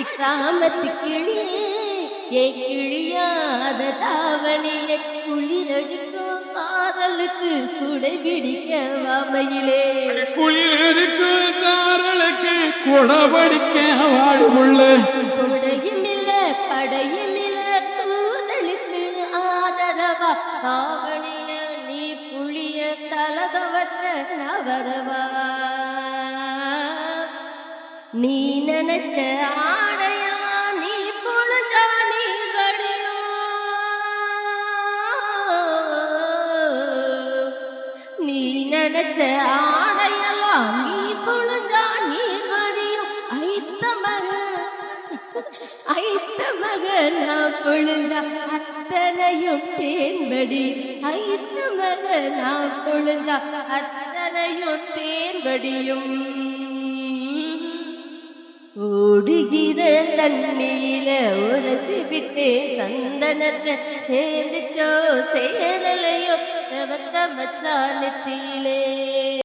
அடிக்காமத்து கிளியே ஏ கிழியாத தாவணியை குளிரடிக்கும் சாரலுக்கு குடை பிடிக்க வாமையிலே குளிருக்கு சாரலுக்கு குடை பிடிக்க வாழுள்ள குடையும் இல்ல கடையும் இல்ல கூதலுக்கு ஆதரவா தாவணிய நீ புளிய தலதவற்ற நவரவா நீ நினைச்ச ஆடையா நீ பொழுதா நீ கடியும் நீ நினைச்ச ஆடையெல்லாம் நீ பொழுதா நீ கடியும் ஐத்த மகன் நான் பொழுஞ்சா அத்தனையும் தேன்படி ஐத்த மகன் நான் பொழுஞ்சா அத்தனையும் தேன்படியும் ஓடுகிற தண்ணீல உரசி விட்டு சந்தனத்தை சேர்ந்துச்சோ சேரலையோ செவத்த மச்சானத்திலே